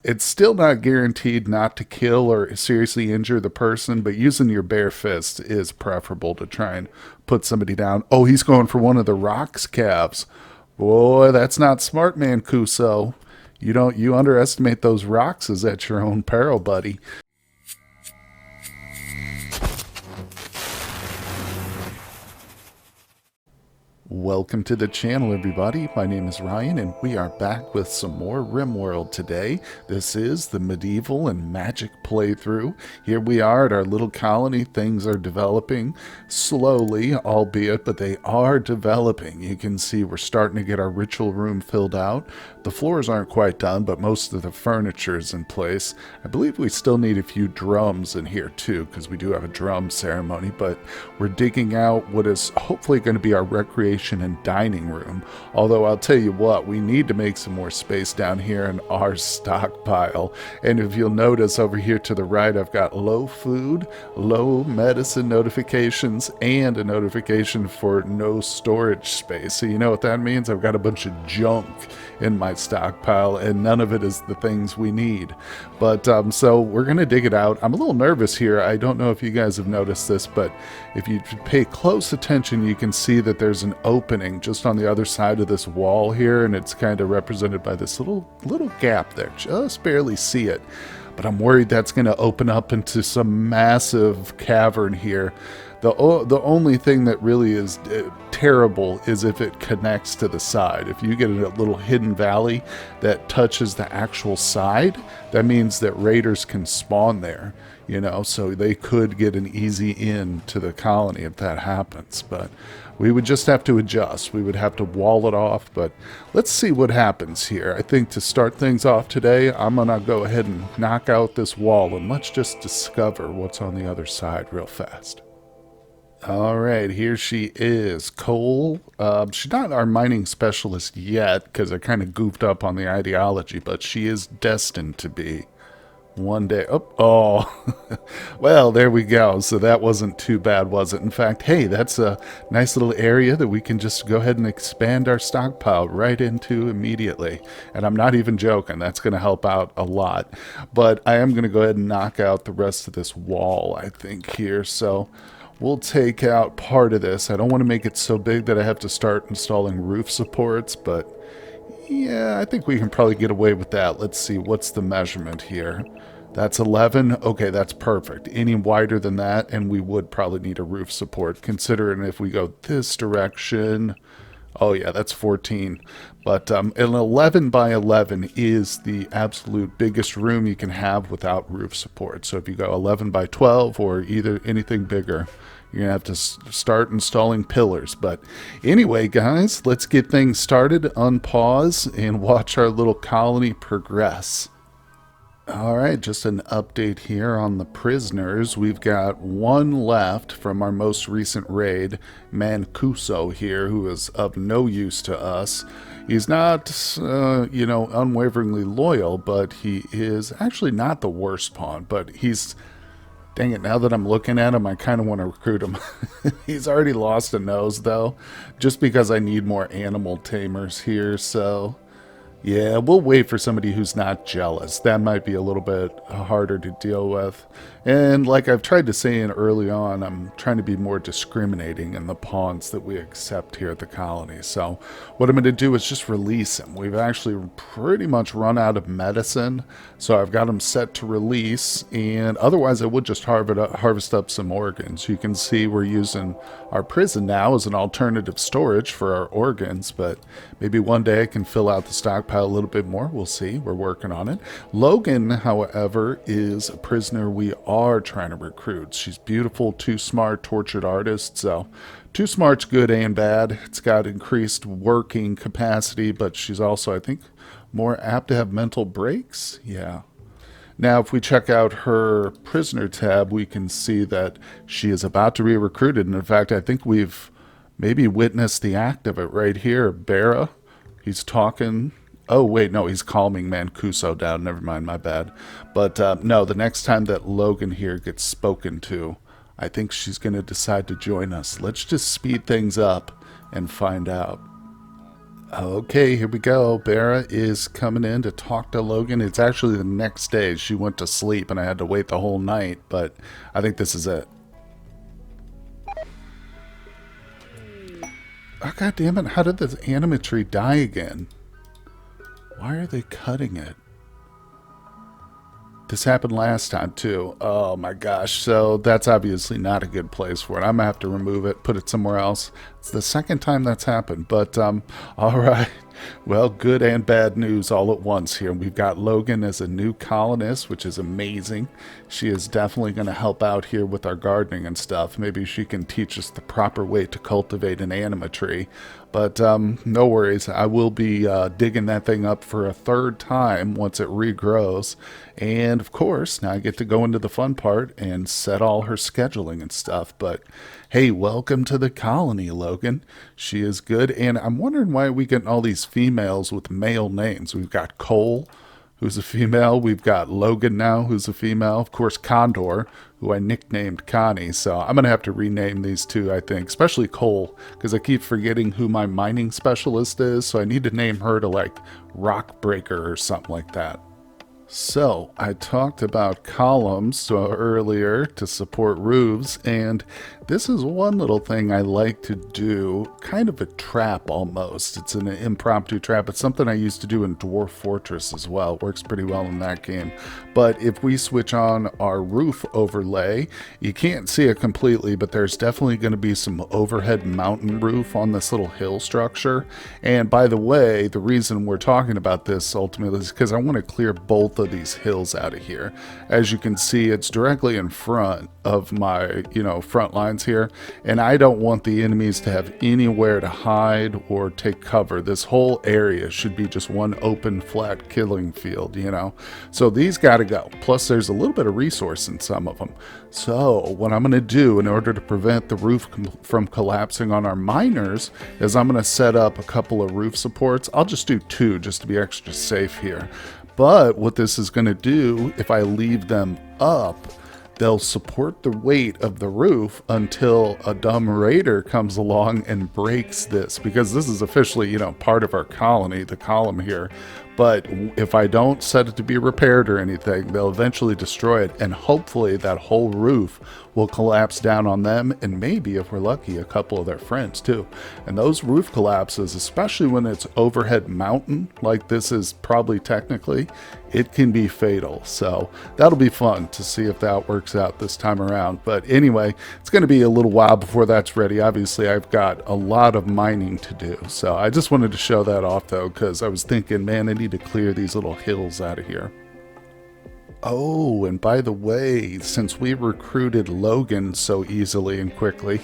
It's still not guaranteed not to kill or seriously injure the person, but using your bare fist is preferable to try and put somebody down. Oh, he's going for one of the rocks calves. Boy, that's not smart, Mancuso. You underestimate those rocks is at your own peril, buddy. Welcome to the channel, everybody. My name is Ryan, and we are back with some more RimWorld today. This is the medieval and magic playthrough. Here we are at our little colony. Things are developing slowly, albeit, but they are developing. You can see we're starting to get our ritual room filled out. The floors aren't quite done, but most of the furniture is in place. I believe we still need a few drums in here too, because we do have a drum ceremony, but we're digging out what is hopefully going to be our recreation and dining room. Although I'll tell you what, we need to make some more space down here in our stockpile. And if you'll notice over here to the right, I've got low food, low medicine notifications, and a notification for no storage space. So you know what that means? I've got a bunch of junk in my stockpile, and none of it is the things we need. But so we're gonna dig it out. I'm a little nervous here. I don't know if you guys have noticed this, but if you pay close attention, you can see that there's an opening just on the other side of this wall here, and it's kind of represented by this little gap there. Just barely see it, but I'm worried that's going to open up into some massive cavern here. The only thing that really is terrible is if it connects to the side. If you get a little hidden valley that touches the actual side, that means that raiders can spawn there, you know, so they could get an easy in to the colony if that happens. But we would just have to adjust. We would have to wall it off, but let's see what happens here. I think to start things off today, I'm gonna go ahead and knock out this wall and let's just discover what's on the other side real fast. All right, here she is, Cole. She's not our mining specialist yet because I kind of goofed up on the ideology, but she is destined to be one day. Oh. Well, there we go. So that wasn't too bad, was it? In fact, hey, that's a nice little area that we can just go ahead and expand our stockpile right into immediately. And I'm not even joking. That's going to help out a lot. But I am going to go ahead and knock out the rest of this wall, I think, here. So we'll take out part of this. I don't want to make it so big that I have to start installing roof supports, but yeah, I think we can probably get away with that. Let's see, what's the measurement here? That's 11. Okay, that's perfect. Any wider than that, and we would probably need a roof support, considering if we go this direction. Oh yeah, that's 14. But an 11 by 11 is the absolute biggest room you can have without roof support. So if you go 11 by 12 or either anything bigger, you're going to have to start installing pillars. But anyway, guys, let's get things started, unpause, and watch our little colony progress. All right, just an update here on the prisoners. We've got one left from our most recent raid, Mancuso here, who is of no use to us. He's not, unwaveringly loyal, but he is actually not the worst pawn, but he's... Dang it, now that I'm looking at him, I kind of want to recruit him. He's already lost a nose, though, just because I need more animal tamers here, so... Yeah, we'll wait for somebody who's not jealous. That might be a little bit harder to deal with. And like I've tried to say in early on, I'm trying to be more discriminating in the pawns that we accept here at the colony. So what I'm going to do is just release him. We've actually pretty much run out of medicine, so I've got him set to release. And otherwise, I would just harvest up some organs. You can see we're using our prison now as an alternative storage for our organs, but maybe one day I can fill out the stockpile a little bit more. We'll see. We're working on it. Logan, however, is a prisoner we are trying to recruit. She's beautiful, too smart, tortured artist. So too smart's good and bad. It's got increased working capacity, but she's also, I think, more apt to have mental breaks. Yeah. Now, if we check out her prisoner tab, we can see that she is about to be recruited. And in fact, I think we've maybe witnessed the act of it right here. Barra, he's talking. Oh, wait, no, he's calming Mancuso down. Never mind, my bad. But no, the next time that Logan here gets spoken to, I think she's going to decide to join us. Let's just speed things up and find out. Okay, here we go. Bera is coming in to talk to Logan. It's actually the next day. She went to sleep and I had to wait the whole night, but I think this is it. Oh, God damn it. How did this animatry die again? Why are they cutting it? This happened last time too. Oh my gosh. So that's obviously not a good place for it. I'm gonna have to remove it, put it somewhere else. It's the second time that's happened. But all right. Well, good and bad news all at once here. We've got Logan as a new colonist, which is amazing. She is definitely going to help out here with our gardening and stuff. Maybe she can teach us the proper way to cultivate an anima tree. But no worries. I will be digging that thing up for a third time once it regrows. And of course, now I get to go into the fun part and set all her scheduling and stuff. But hey, welcome to the colony, Logan. She is good. And I'm wondering why we getting all these females with male names. We've got Cole, who's a female. We've got Logan now, who's a female. Of course, Condor, who I nicknamed Connie. So I'm going to have to rename these two, I think, especially Cole, because I keep forgetting who my mining specialist is. So I need to name her to like Rock Breaker or something like that. So, I talked about columns earlier to support roofs, and this is one little thing I like to do, kind of a trap almost. It's an impromptu trap. It's something I used to do in Dwarf Fortress as well. It works pretty well in that game. But if we switch on our roof overlay, you can't see it completely, but there's definitely going to be some overhead mountain roof on this little hill structure. And by the way, the reason we're talking about this ultimately is because I want to clear both of these hills out of here. As you can see, it's directly in front of my, front lines here, and I don't want the enemies to have anywhere to hide or take cover. This whole area should be just one open, flat killing field, So these got to go. Plus, there's a little bit of resource in some of them. So what I'm going to do in order to prevent the roof from collapsing on our miners is I'm going to set up a couple of roof supports. I'll just do two just to be extra safe here. But what this is going to do, if I leave them up, they'll support the weight of the roof until a dumb raider comes along and breaks this, because this is officially, part of our colony, the column here. But if I don't set it to be repaired or anything, they'll eventually destroy it, and hopefully that whole roof will collapse down on them, and maybe, if we're lucky, a couple of their friends too. And those roof collapses, especially when it's overhead mountain, like this is probably technically, it can be fatal. So that'll be fun to see if that works out this time around. But anyway, it's going to be a little while before that's ready. Obviously, I've got a lot of mining to do. So I just wanted to show that off, though, because I was thinking, man, I need to clear these little hills out of here. Oh, and by the way, since we recruited Logan so easily and quickly,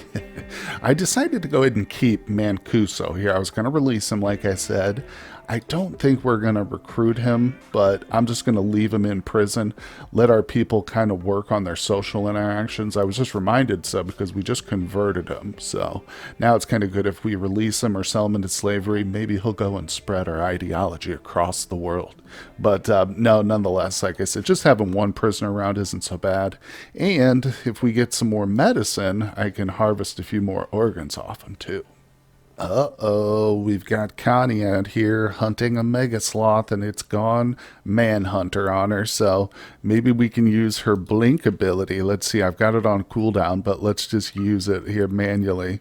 I decided to go ahead and keep Mancuso here. I was going to release him, like I said. I don't think we're going to recruit him, but I'm just going to leave him in prison, let our people kind of work on their social interactions. I was just reminded so because we just converted him. So now it's kind of good if we release him or sell him into slavery. Maybe he'll go and spread our ideology across the world. But no, nonetheless, like I said, just having one prisoner around isn't so bad. And if we get some more medicine, I can harvest a few more organs off him too. Uh-oh, we've got Connie out here hunting a mega sloth, and it's gone manhunter on her, so maybe we can use her blink ability. Let's see, I've got it on cooldown, but let's just use it here manually.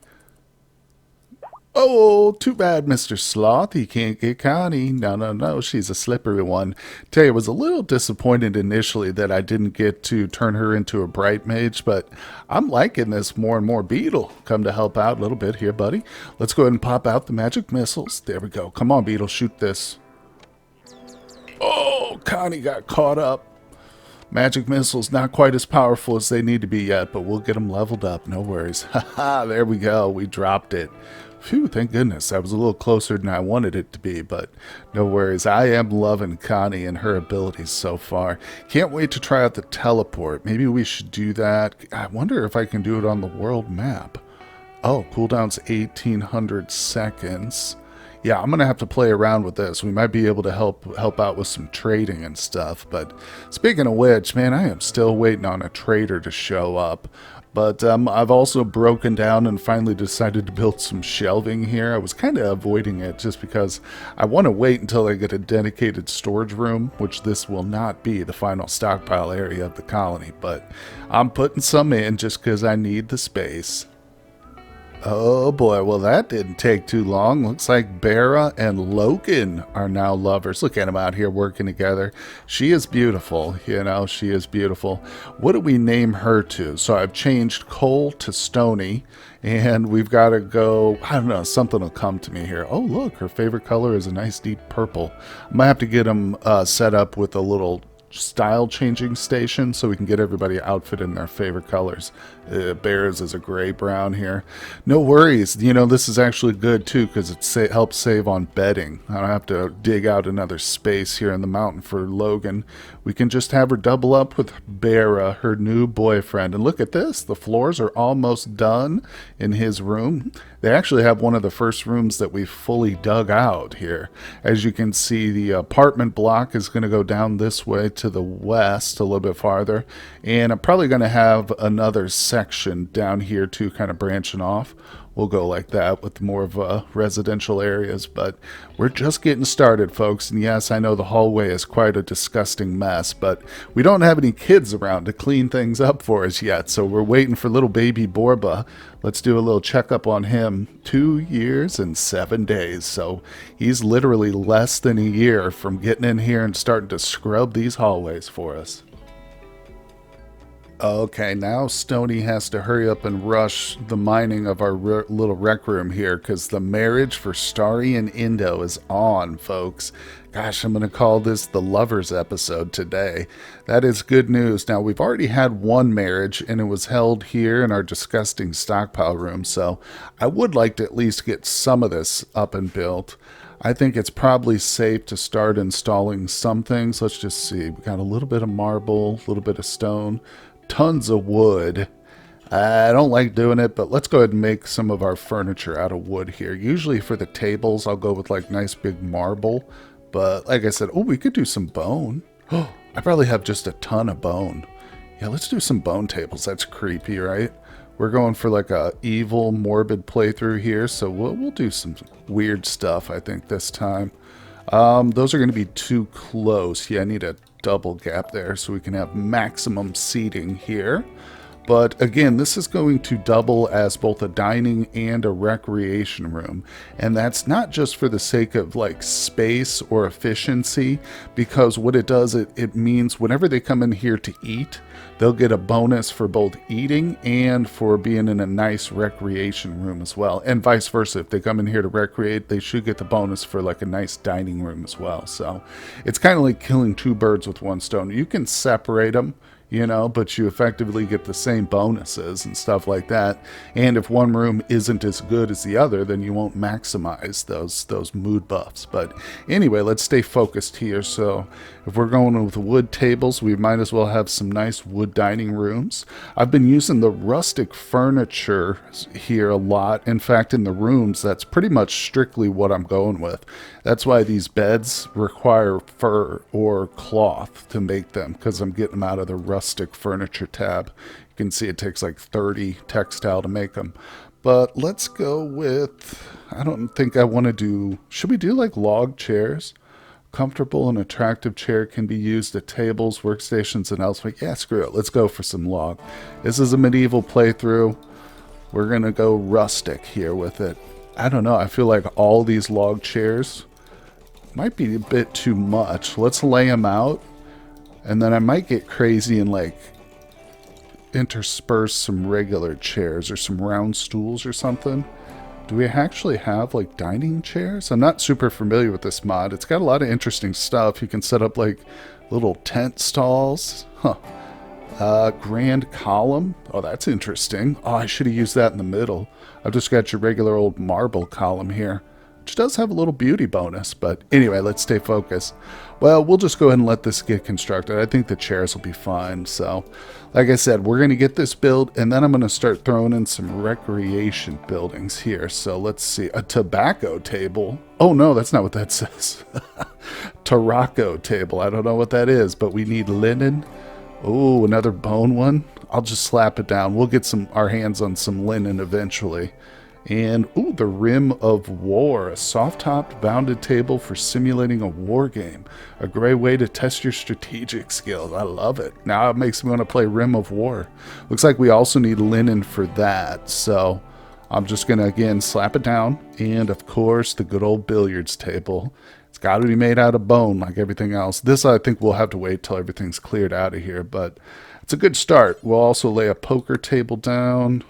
Oh, too bad, Mr. Sloth. You can't get Connie. No, she's a slippery one. Tell you, I was a little disappointed initially that I didn't get to turn her into a bright mage, but I'm liking this more and more. Beetle, come to help out a little bit here, buddy. Let's go ahead and pop out the magic missiles. There we go. Come on, Beetle, shoot this. Oh, Connie got caught up. Magic missiles not quite as powerful as they need to be yet, but we'll get them leveled up. No worries. Haha, there we go. We dropped it. Phew, thank goodness. That was a little closer than I wanted it to be, but no worries. I am loving Connie and her abilities so far. Can't wait to try out the teleport. Maybe we should do that. I wonder if I can do it on the world map. Oh, cooldown's 1800 seconds. Yeah, I'm gonna have to play around with this. We might be able to help out with some trading and stuff. But speaking of which, man, I am still waiting on a trader to show up. But I've also broken down and finally decided to build some shelving here. I was kind of avoiding it just because I want to wait until I get a dedicated storage room, which this will not be the final stockpile area of the colony. But I'm putting some in just because I need the space. Oh boy, well that didn't take too long. Looks like Bera and Logan are now lovers. Look at them out here working together. She is beautiful, you know, she is beautiful. What do we name her to? So I've changed Cole to Stony, and we've got to go, I don't know, something will come to me here. Oh look, her favorite color is a nice deep purple. I might have to get them set up with a little style changing station so we can get everybody outfitted in their favorite colors. Bears is a gray brown here. No worries, you know, this is actually good too because it helps save on bedding. I don't have to dig out another space here in the mountain for Logan. We can just have her double up with Bera, her new boyfriend. And look at this, the floors are almost done in his room. They actually have one of the first rooms that we fully dug out here. As you can see, the apartment block is going to go down this way to the west a little bit farther. And I'm probably going to have another section down here too, kind of branching off. We'll go like that with more of residential areas, but we're just getting started, folks. And yes, I know the hallway is quite a disgusting mess, but we don't have any kids around to clean things up for us yet, so we're waiting for little baby Borba. Let's do a little checkup on him. 2 years and 7 days, so he's literally less than a year from getting in here and starting to scrub these hallways for us. Okay, now Stony has to hurry up and rush the mining of our little rec room here because the marriage for Starry and Indo is on, folks. Gosh, I'm going to call this the lovers episode today. That is good news. Now, we've already had one marriage, and it was held here in our disgusting stockpile room, so I would like to at least get some of this up and built. I think it's probably safe to start installing some things. Let's just see. We got a little bit of marble, a little bit of stone, tons of wood. I don't like doing it, but let's go ahead and make some of our furniture out of wood here. Usually for the tables, I'll go with like nice big marble. But like I said, oh, we could do some bone. Oh, I probably have just a ton of bone. Yeah, let's do some bone tables. That's creepy, right? We're going for like a evil, morbid playthrough here, so we'll do some weird stuff, I think, this time. Those are going to be too close. Yeah, I need a double gap there so we can have maximum seating here. But again, this is going to double as both a dining and a recreation room. And that's not just for the sake of like space or efficiency, because what it does, it means whenever they come in here to eat, they'll get a bonus for both eating and for being in a nice recreation room as well. And vice versa. If they come in here to recreate, they should get the bonus for like a nice dining room as well. So it's kind of like killing two birds with one stone. You can separate them, you know, but you effectively get the same bonuses and stuff like that. And if one room isn't as good as the other, then you won't maximize those mood buffs. But anyway, let's stay focused here. So if we're going with wood tables, we might as well have some nice wood dining rooms. I've been using the rustic furniture here a lot. In fact, in the rooms, that's pretty much strictly what I'm going with. That's why these beds require fur or cloth to make them, because I'm getting them out of the rustic furniture tab. You can see it takes like 30 textile to make them. But let's go with, I don't think I want to do, should we do like log chairs? Comfortable and attractive chair can be used at tables, workstations, and elsewhere. Yeah, screw it. Let's go for some log. This is a medieval playthrough. We're going to go rustic here with it. I don't know. I feel like all these log chairs might be a bit too much. Let's lay them out. And then I might get crazy and like intersperse some regular chairs or some round stools or something. Do we actually have like dining chairs? I'm not super familiar with this mod. It's got a lot of interesting stuff. You can set up like little tent stalls. Grand column. Oh, that's interesting. Oh, I should have used that in the middle. I've just got your regular old marble column here. which does have a little beauty bonus. But anyway, let's stay focused. Well, we'll just go ahead and let this get constructed. I think the chairs will be fine. So, like I said, we're going to get this built, and then I'm going to start throwing in some recreation buildings here. So let's see. A tobacco table. Oh, no, that's not what that says. Tarocco table. I don't know what that is, but we need linen. Oh, another bone one. I'll just slap it down. We'll get our hands on some linen eventually. And, ooh, the Rim of War, a soft-topped bounded table for simulating a war game. A great way to test your strategic skills. I love it. Now it makes me want to play Rim of War. Looks like we also need linen for that. So I'm just going to, again, slap it down. And, of course, the good old billiards table. It's got to be made out of bone like everything else. This, I think, we'll have to wait till everything's cleared out of here. But it's a good start. We'll also lay a poker table down.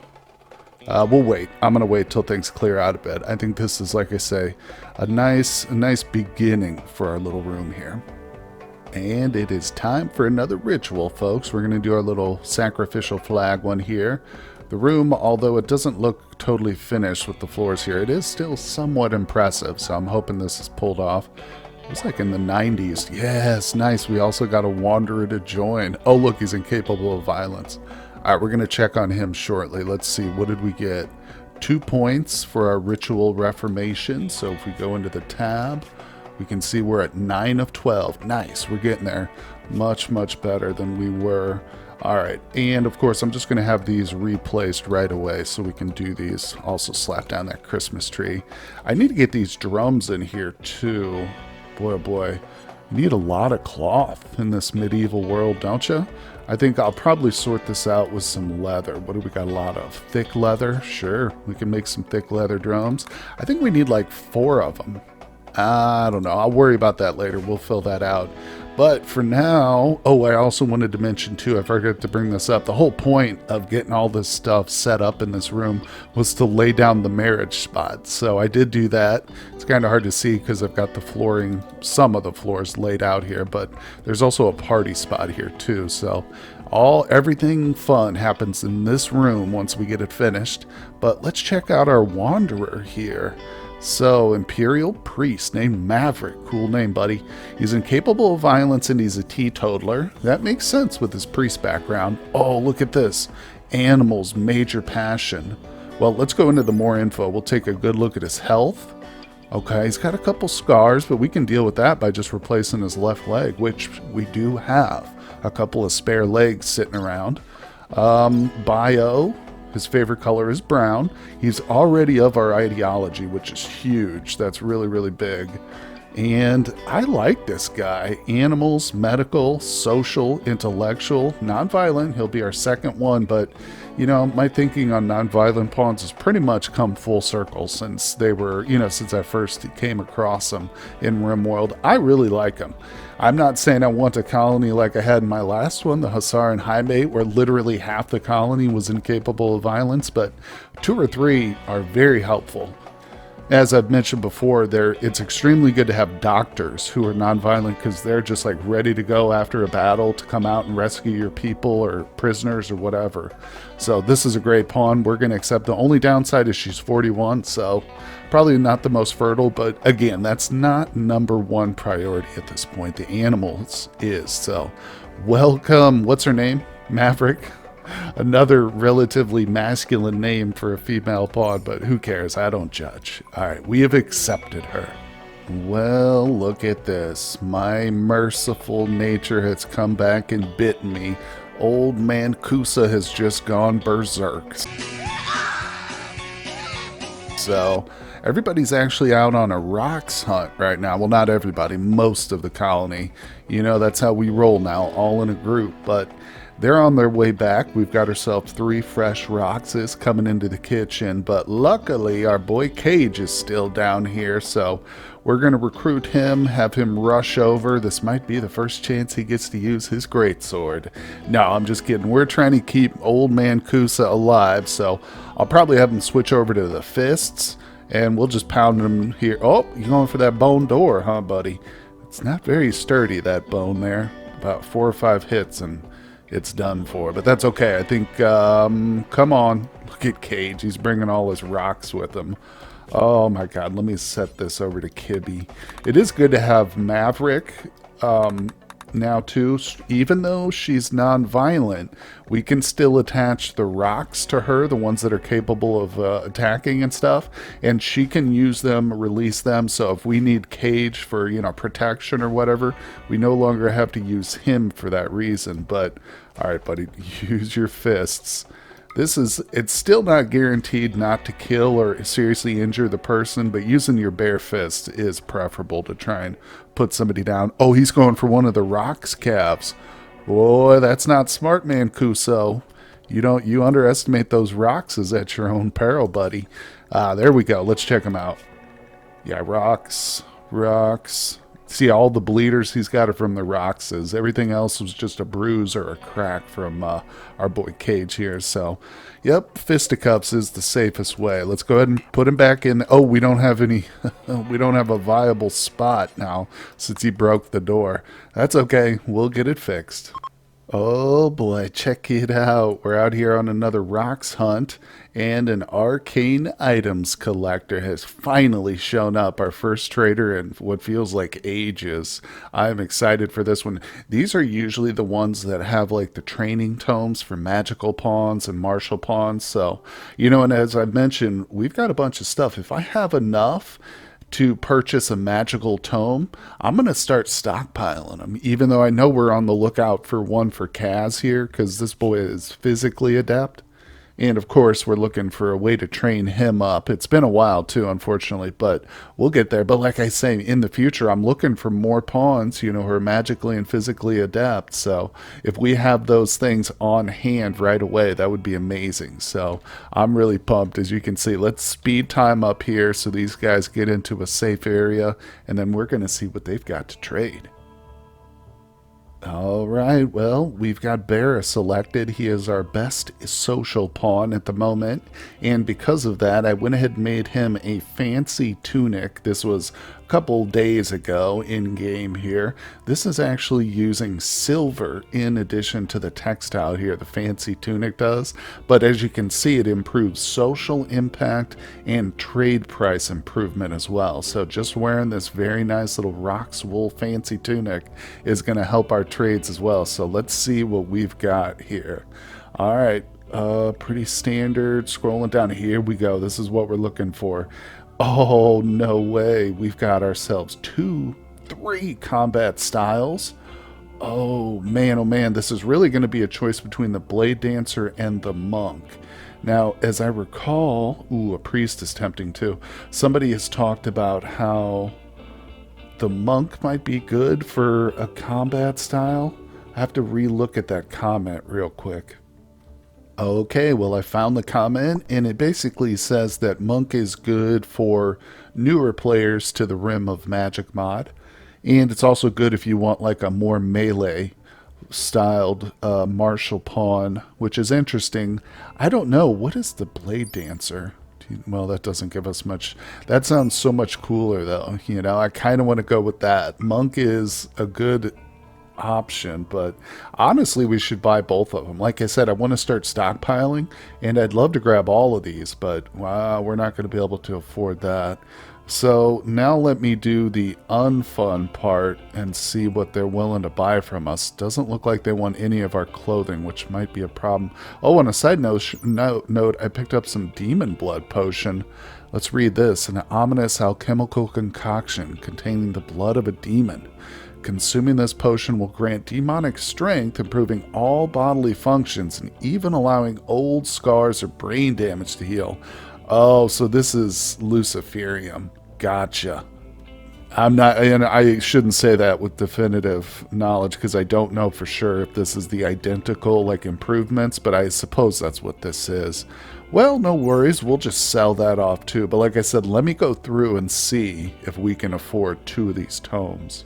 We'll wait. I'm going to wait till things clear out a bit. I think this is, like I say, a nice beginning for our little room here. And it is time for another ritual, folks. We're going to do our little sacrificial flag one here. The room, although it doesn't look totally finished with the floors here, it is still somewhat impressive. So I'm hoping this is pulled off. It was like in the 90s. Yes, nice. We also got a wanderer to join. Oh, look, he's incapable of violence. All right, we're going to check on him shortly. Let's see, what did we get? 2 points for our ritual reformation. So if we go into the tab, we can see we're at 9 of 12. Nice, we're getting there. Much, much better than we were. All right, and of course, I'm just going to have these replaced right away so we can do these. Also slap down that Christmas tree. I need to get these drums in here too. Boy, oh boy. You need a lot of cloth in this medieval world, don't you? I think I'll probably sort this out with some leather. What do we got a lot of? Thick leather? Sure, we can make some thick leather drums. I think we need like 4 of them. I don't know. I'll worry about that later. We'll fill that out. But for now, oh, I also wanted to mention too, I forgot to bring this up. The whole point of getting all this stuff set up in this room was to lay down the marriage spot. So I did do that. It's kind of hard to see because I've got the flooring, some of the floors laid out here, but there's also a party spot here too. So everything fun happens in this room once we get it finished. But let's check out our wanderer here. So, Imperial Priest named Maverick. Cool name, buddy. He's incapable of violence and he's a teetotaler. That makes sense with his priest background. Oh, look at this. Animals, major passion. Well, let's go into the more info. We'll take a good look at his health. Okay, he's got a couple scars, but we can deal with that by just replacing his left leg, which we do have. A couple of spare legs sitting around. Bio. His favorite color is brown. He's already of our ideology, which is huge. That's really, really big. And I like this guy. Animals, medical, social, intellectual, nonviolent. He'll be our second one, but you know, my thinking on nonviolent pawns has pretty much come full circle since they were, you know, since I first came across them in RimWorld. I really like them. I'm not saying I want a colony like I had in my last one, the Hussar and High Mate, where literally half the colony was incapable of violence, but 2 or 3 are very helpful. As I've mentioned before, it's extremely good to have doctors who are nonviolent because they're just like ready to go after a battle to come out and rescue your people or prisoners or whatever. So this is a great pawn. We're going to accept. The only downside is she's 41, so probably not the most fertile, but again, that's not number 1 priority at this point. The animals is. So welcome. What's her name? Maverick. Another relatively masculine name for a female pawn, but who cares? I don't judge. All right, we have accepted her. Well, look at this. My merciful nature has come back and bitten me. Old man Kusa has just gone berserk. So everybody's actually out on a rocks hunt right now. Well, not everybody, most of the colony. You know, that's how we roll now, all in a group. But they're on their way back. We've got ourselves 3 fresh Roxas coming into the kitchen, but luckily our boy Cage is still down here, so we're going to recruit him, have him rush over. This might be the first chance he gets to use his greatsword. No, I'm just kidding. We're trying to keep old man Kusa alive, so I'll probably have him switch over to the fists, and we'll just pound him here. Oh, you're going for that bone door, huh, buddy? It's not very sturdy, that bone there. About 4 or 5 hits, and it's done for, but that's okay. I think, come on, look at Cage. He's bringing all his rocks with him. Oh my god, let me set this over to Kibby. It is good to have Maverick now too. Even though she's non-violent, we can still attach the rocks to her, the ones that are capable of attacking and stuff, and she can use them, release them. So if we need Cage for, protection or whatever, we no longer have to use him for that reason. But all right, buddy, use your fists. It's still not guaranteed not to kill or seriously injure the person, but using your bare fist is preferable to try and put somebody down. Oh, he's going for one of the rocks calves. Boy, that's not smart, Mancuso. You underestimate those rocks is at your own peril, buddy. There we go. Let's check them out. Yeah, rocks. See, all the bleeders he's got are from the Roxas. Everything else was just a bruise or a crack from our boy Cage here. So, yep, fisticuffs is the safest way. Let's go ahead and put him back in. Oh, we don't have any. We don't have a viable spot now since he broke the door. That's okay. We'll get it fixed. Oh boy, check it out. We're out here on another rocks hunt, and an arcane items collector has finally shown up. Our first trader in what feels like ages. I'm excited for this one. These are usually the ones that have like the training tomes for magical pawns and martial pawns. So, and as I mentioned, we've got a bunch of stuff. If I have enough to purchase a magical tome, I'm going to start stockpiling them, even though I know we're on the lookout for one for Kaz here, because this boy is physically adept. And of course, we're looking for a way to train him up. It's been a while too, unfortunately, but we'll get there. But like I say, in the future, I'm looking for more pawns, who are magically and physically adept. So if we have those things on hand right away, that would be amazing. So I'm really pumped. As you can see, let's speed time up here so these guys get into a safe area, and then we're going to see what they've got to trade. All right, well, we've got Barra selected. He is our best social pawn at the moment, and because of that, I went ahead and made him a fancy tunic. This was a couple days ago in game here. This is actually using silver in addition to the textile here, the fancy tunic does, but as you can see, it improves social impact and trade price improvement as well. So just wearing this very nice little Rox wool fancy tunic is going to help our trades as well. So let's see what we've got here. All right, pretty standard. Scrolling down, here we go. This is what we're looking for. Oh, no way. We've got ourselves 3 combat styles. Oh man, this is really going to be a choice between the Blade Dancer and the Monk. Now, as I recall, a priest is tempting too. Somebody has talked about how the Monk might be good for a combat style. I have to relook at that comment real quick. Okay, well, I found the comment, and it basically says that Monk is good for newer players to the Rim of Magic mod, and it's also good if you want like a more melee styled martial pawn, which is interesting. I don't know, what is the Blade Dancer? Well, that doesn't give us much. That sounds so much cooler though. I kind of want to go with that. Monk is a good option, but honestly, we should buy both of them. Like I said, I want to start stockpiling, and I'd love to grab all of these, but wow, we're not going to be able to afford that. So now let me do the unfun part and see what they're willing to buy from us. Doesn't look like they want any of our clothing, which might be a problem. Oh, on a side note, I picked up some demon blood potion. Let's read this. An ominous alchemical concoction containing the blood of a demon. Consuming this potion will grant demonic strength, improving all bodily functions and even allowing old scars or brain damage to heal. Oh, so this is Luciferium. Gotcha. I'm not, and I shouldn't say that with definitive knowledge because I don't know for sure if this is the identical like improvements, but I suppose that's what this is. Well, no worries. We'll just sell that off too. But like I said, let me go through and see if we can afford 2 of these tomes.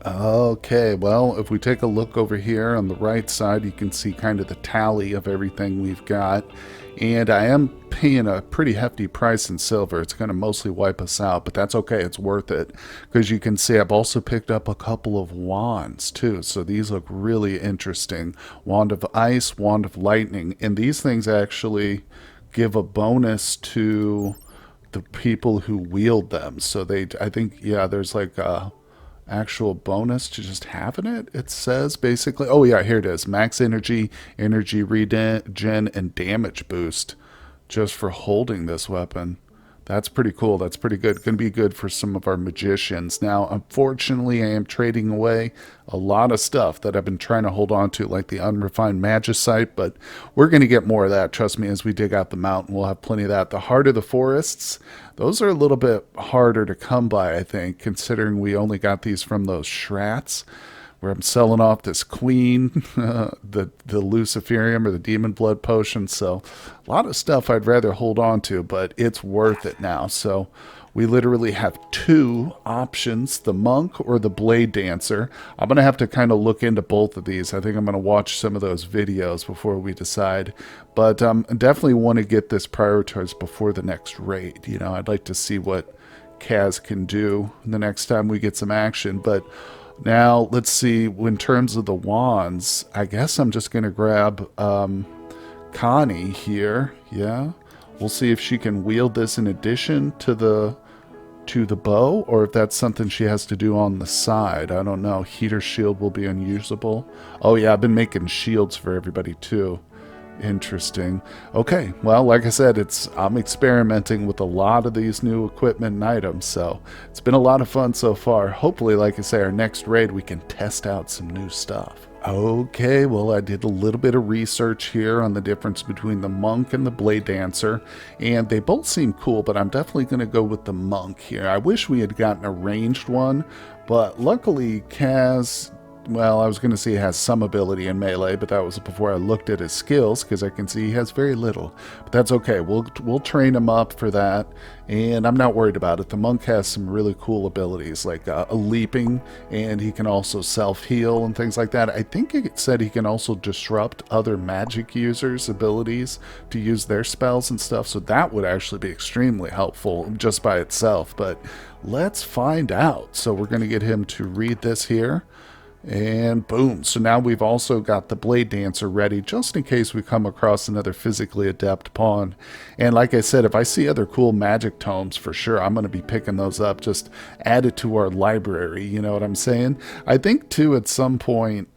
Okay, well, if we take a look over here on the right side, you can see kind of the tally of everything we've got. And I am paying a pretty hefty price in silver. It's going to mostly wipe us out, but that's okay. It's worth it. Because you can see I've also picked up a couple of wands, too. So these look really interesting. Wand of Ice, Wand of Lightning. And these things actually give a bonus to the people who wield them. So I think, yeah, there's like a actual bonus to just having it. It says basically, oh yeah, here it is: max energy, energy regen, and damage boost just for holding this weapon. That's pretty cool. That's pretty good. Going to be good for some of our magicians. Now, unfortunately, I am trading away a lot of stuff that I've been trying to hold on to, like the unrefined magicite, but we're going to get more of that. Trust me, as we dig out the mountain, we'll have plenty of that. The heart of the forests, those are a little bit harder to come by, I think, considering we only got these from those shrats where I'm selling off this queen, the Luciferium or the demon blood potion. So a lot of stuff I'd rather hold on to, but it's worth it now. So we literally have two options: the monk or the blade dancer. I'm going to have to kind of look into both of these. I think I'm going to watch some of those videos before we decide. But definitely want to get this prioritized before the next raid. You know, I'd like to see what Kaz can do the next time we get some action. But now, let's see, in terms of the wands, I guess I'm just going to grab Connie here. Yeah. We'll see if she can wield this in addition to the bow, or if that's something she has to do on the side. I don't know. Heater shield will be unusable. Oh, yeah, I've been making shields for everybody, too. Interesting. Okay, well, like I said, I'm experimenting with a lot of these new equipment and items, so it's been a lot of fun so far. Hopefully, like I say, our next raid we can test out some new stuff. Okay, well, I did a little bit of research here on the difference between the monk and the blade dancer, and they both seem cool, but I'm definitely going to go with the monk here. I wish we had gotten a ranged one, but luckily Kaz, well, I was going to say he has some ability in melee, but that was before I looked at his skills, because I can see he has very little. But that's okay. We'll train him up for that, and I'm not worried about it. The monk has some really cool abilities, like a leaping, and he can also self-heal and things like that. I think it said he can also disrupt other magic users' abilities to use their spells and stuff, so that would actually be extremely helpful just by itself. But let's find out. So we're going to get him to read this here. And boom. So now we've also got the blade dancer ready, just in case we come across another physically adept pawn. And like I said, if I see other cool magic tomes, for sure, I'm going to be picking those up. Just add it to our library. You know what I'm saying? I think, too, at some point,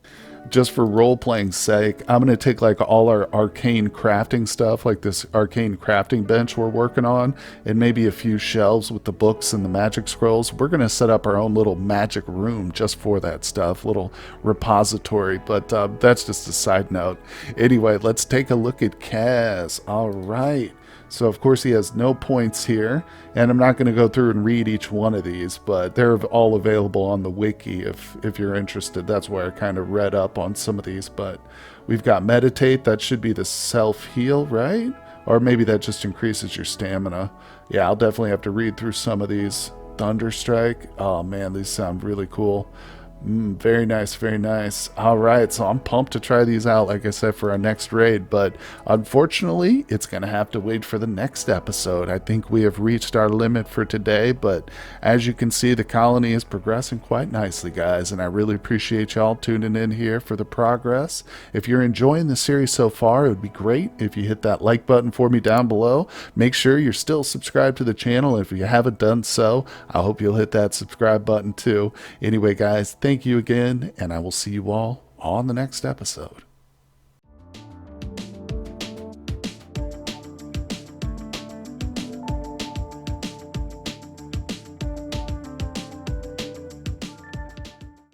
just for role-playing sake, I'm going to take like all our arcane crafting stuff, like this arcane crafting bench we're working on, and maybe a few shelves with the books and the magic scrolls. We're going to set up our own little magic room just for that stuff, little repository, but that's just a side note. Anyway, let's take a look at Kaz. All right. So, of course, he has no points here, and I'm not going to go through and read each one of these, but they're all available on the wiki if you're interested. That's where I kind of read up on some of these, but we've got meditate. That should be the self-heal, right? Or maybe that just increases your stamina. Yeah, I'll definitely have to read through some of these. Thunderstrike. Oh, man, these sound really cool. Very nice, very nice. All right, so I'm pumped to try these out, like I said, for our next raid, but unfortunately, it's going to have to wait for the next episode. I think we have reached our limit for today, but as you can see, the colony is progressing quite nicely, guys, and I really appreciate y'all tuning in here for the progress. If you're enjoying the series so far, it would be great if you hit that like button for me down below. Make sure you're still subscribed to the channel. If you haven't done so, I hope you'll hit that subscribe button too. Anyway, guys, thank you again, and I will see you all on the next episode.